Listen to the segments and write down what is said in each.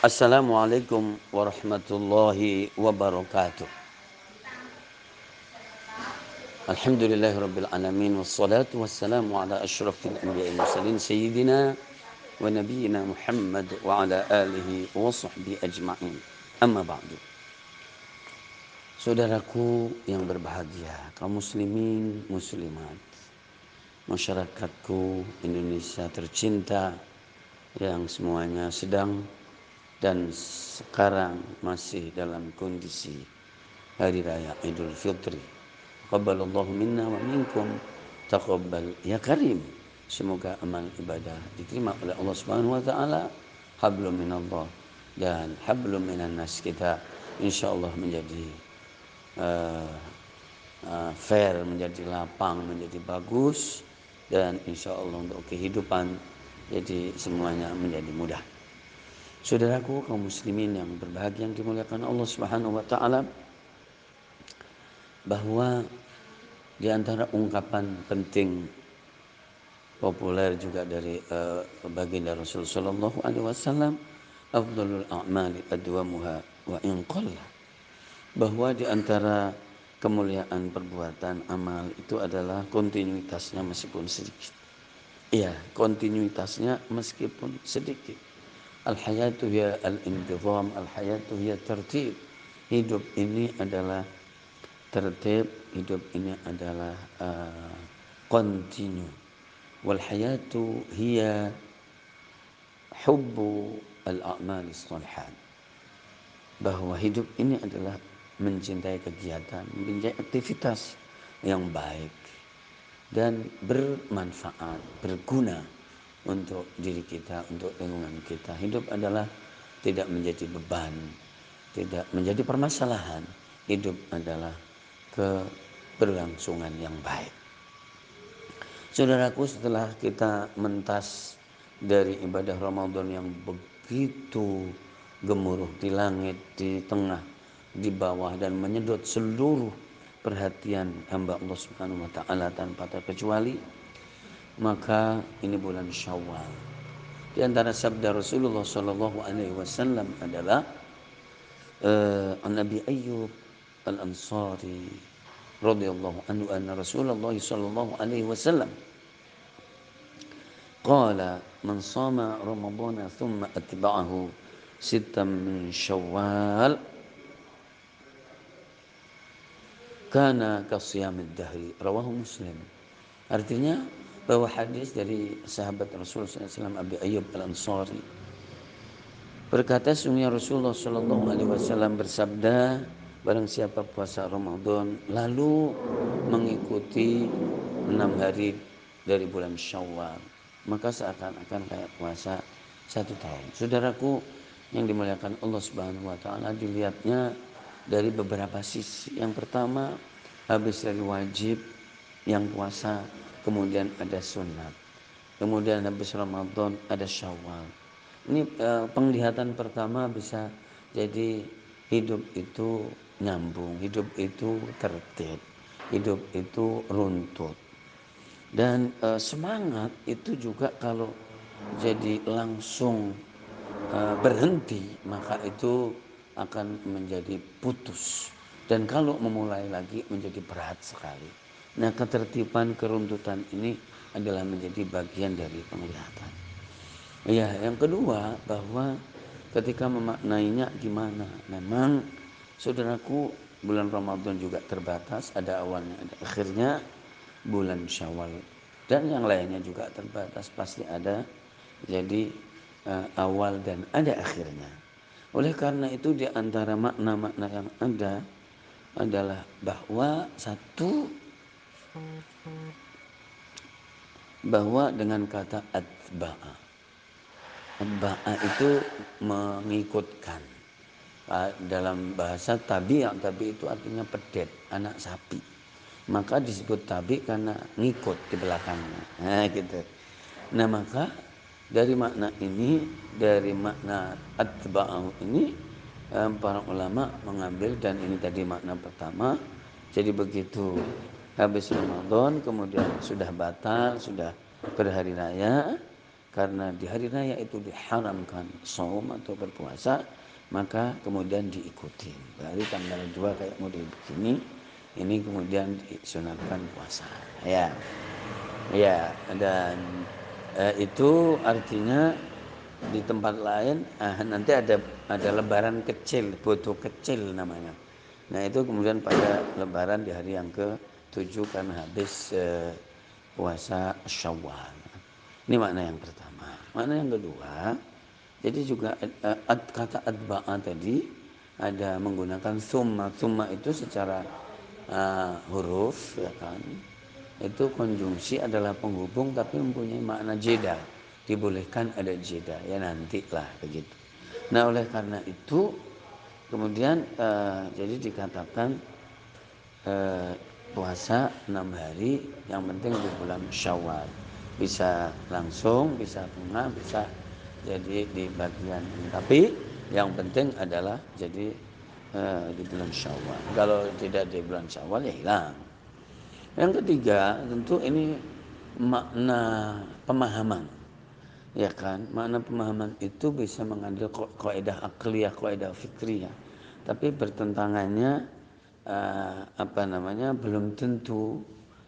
Assalamualaikum warahmatullahi wabarakatuh. Alhamdulillahirabbil alamin wassalatu wassalamu ala asyrafil anbiya'i mursalin sayyidina wa nabiyyina Muhammad wa ala alihi wa sahbihi ajma'in. Amma ba'du. Saudaraku yang berbahagia, kaum muslimin muslimat, masyarakatku Indonesia tercinta yang semuanya sedang dan sekarang masih dalam kondisi hari raya Idul Fitri. Taqabbalallahu minna wa minkum, taqabbal ya karim. Semoga amal ibadah diterima oleh Allah Subhanahu wa taala. Hablum minallah dan hablum minan nas, kita insyaallah menjadi fair, menjadi lapang, menjadi bagus, dan insyaallah untuk kehidupan jadi semuanya menjadi mudah. Saudaraku kaum muslimin yang berbahagia yang dimuliakan Allah Subhanahu wa taala, bahwa di antara ungkapan penting populer juga dari baginda Rasul sallallahu alaihi wasallam, afdhalul a'mali adwamuha wa in qalla, bahwa di antara kemuliaan perbuatan amal itu adalah kontinuitasnya meskipun sedikit. Iya, kontinuitasnya meskipun sedikit. Al-hayatu hiya al-intizam, al-hayatu hiya tertib. Hidup ini adalah tertib, hidup ini adalah kontinu. Wal hayatu hiya hubbu al-a'mali shalihat. Bahwa hidup ini adalah mencintai kegiatan, mencintai aktivitas yang baik dan bermanfaat, berguna untuk diri kita, untuk lingkungan kita. Hidup adalah tidak menjadi beban, tidak menjadi permasalahan. Hidup adalah keberlangsungan yang baik. Saudaraku, setelah kita mentas dari ibadah Ramadan yang begitu gemuruh di langit, di tengah, di bawah, dan menyedot seluruh perhatian hamba Allah Subhanahu wa taala tanpa terkecuali, maka ini bulan Syawal. Di antara sabda Rasulullah sallallahu alaihi wasallam adalah Nabi Ayyub Al-Ansari radhiyallahu anhu anna Rasulullah sallallahu alaihi wasallam qala man shama ramadhana thumma atba'ahu sittan min Syawal kana kasiyamid dahri, rawahu Muslim. Artinya bahwa hadis dari sahabat Rasulullah SAW Abi Ayyub Al-Ansari berkata, sungguhnya Rasulullah SAW bersabda, barang siapa puasa Ramadan lalu mengikuti 6 hari dari bulan Syawal, maka seakan-akan kayak puasa 1 tahun. Saudaraku yang dimuliakan Allah Subhanahu wa taala, dilihatnya dari beberapa sisi. Yang pertama, habis dari wajib yang puasa, kemudian ada sunat, kemudian habis Ramadan ada Syawal. Ini penglihatan pertama bisa jadi hidup itu nyambung, hidup itu tertib, hidup itu runtut. Dan semangat itu juga kalau jadi langsung berhenti, maka itu akan menjadi putus. Dan kalau memulai lagi menjadi berat sekali. Nah, ketertiban, keruntutan ini adalah menjadi bagian dari penglihatan. Ya, yang kedua, bahwa ketika memaknainya gimana? Memang saudaraku, bulan Ramadan juga terbatas, ada awalnya, ada akhirnya. Bulan Syawal dan yang lainnya juga terbatas, pasti ada jadi awal dan ada akhirnya. Oleh karena itu, di antara makna-makna yang ada adalah bahwa satu, bahwa dengan kata atba'a, atba'a itu mengikutkan. Dalam bahasa tabi, yang tabi itu artinya pedet, anak sapi. Maka disebut tabi karena ngikut di belakangnya. Nah, gitu. Nah, maka dari makna ini, dari makna atba'ahu ini, para ulama mengambil, dan ini tadi makna pertama. Jadi begitu habis Ramadan, kemudian sudah batal, sudah berhari raya, karena di hari raya itu diharamkan saum atau berpuasa, maka kemudian diikuti. Berarti tanggal 2 kayak model begini, ini kemudian disunatkan puasa. Ya, ya, dan itu artinya di tempat lain nanti ada lebaran kecil, bodo kecil namanya. Nah itu kemudian pada lebaran di hari yang ke-7 karena habis puasa Syawal. Ini makna yang pertama. Makna yang kedua, jadi juga kata adba'a tadi ada menggunakan summa. Summa itu secara huruf, ya kan, itu konjungsi adalah penghubung tapi mempunyai makna jeda. Dibolehkan ada jeda, ya nantilah begitu. Nah oleh karena itu kemudian jadi dikatakan puasa 6 hari, yang penting di bulan Syawal. Bisa langsung, bisa tengah, bisa jadi di bagian ini. Tapi yang penting adalah jadi di bulan Syawal. Kalau tidak di bulan Syawal ya hilang. Yang ketiga tentu ini makna pemahaman. Ya kan, makna pemahaman itu bisa mengandung kaidah akliyah, kaidah fikriyah. Tapi bertentangannya belum tentu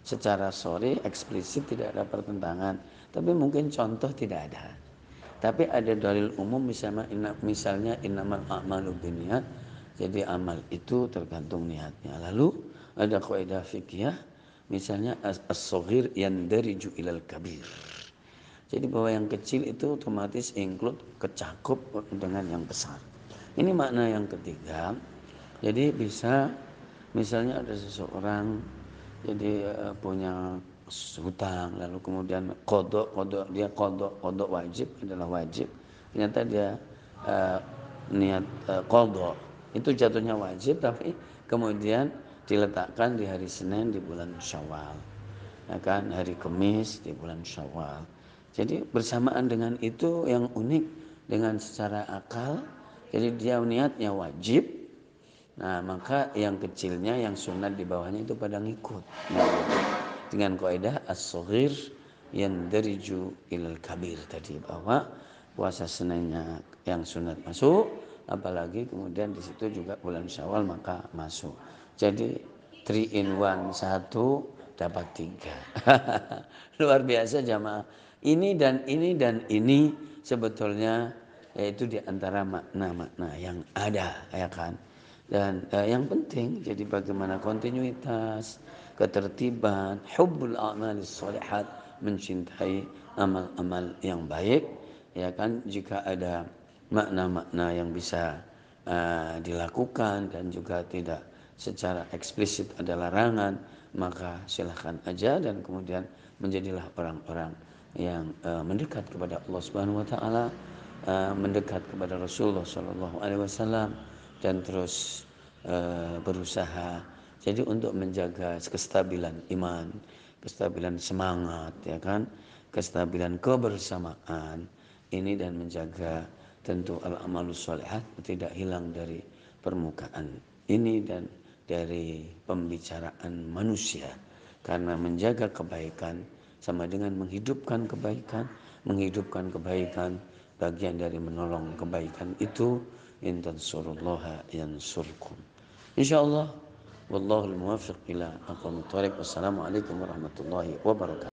secara sorry eksplisit tidak ada pertentangan, tapi mungkin contoh tidak ada. Tapi ada dalil umum misalnya innamal a'malu binniyat, jadi amal itu tergantung niatnya. Lalu ada kaidah fikih misalnya as-shaghir yandariju ilal kabir. Jadi bahwa yang kecil itu otomatis include kecakup dengan yang besar. Ini makna yang ketiga. Jadi bisa misalnya ada seseorang jadi punya hutang, lalu kemudian kodok wajib adalah wajib. Ternyata dia niat kodok itu jatuhnya wajib, tapi kemudian diletakkan di hari Senin di bulan Syawal, ya kan, hari Kamis di bulan Syawal. Jadi bersamaan dengan itu yang unik dengan secara akal, jadi dia niatnya wajib. Nah maka yang kecilnya, yang sunat di bawahnya itu pada ngikut. Nah, dengan kaidah as-shaghir yandariju ilal kabir tadi, bahwa puasa Seninnya yang sunat masuk, apalagi kemudian di situ juga bulan Syawal maka masuk. Jadi 3 in 1, satu dapat 3. Luar biasa jamaah. Ini dan ini sebetulnya yaitu di antara makna-makna yang ada, ya kan. Dan yang penting jadi bagaimana kontinuitas, ketertiban, hubbul a'malis shalihat, mencintai amal-amal yang baik, ya kan. Jika ada makna-makna yang bisa dilakukan dan juga tidak secara eksplisit ada larangan, maka silahkan aja, dan kemudian menjadilah orang-orang yang mendekat kepada Allah Subhanahu wa taala, mendekat kepada Rasulullah sallallahu alaihi wasallam, dan terus berusaha jadi untuk menjaga kestabilan iman, kestabilan semangat, ya kan, kestabilan kebersamaan ini, dan menjaga tentu al-amalus sholihat tidak hilang dari permukaan ini dan dari pembicaraan manusia. Karena menjaga kebaikan sama dengan menghidupkan kebaikan, menghidupkan kebaikan bagian dari menolong kebaikan itu. In tansurullaha yansurkum. Insyaallah wallahul muwaffiq ila aqwamit thoriq. Wassalamualaikum warahmatullahi wabarakatuh.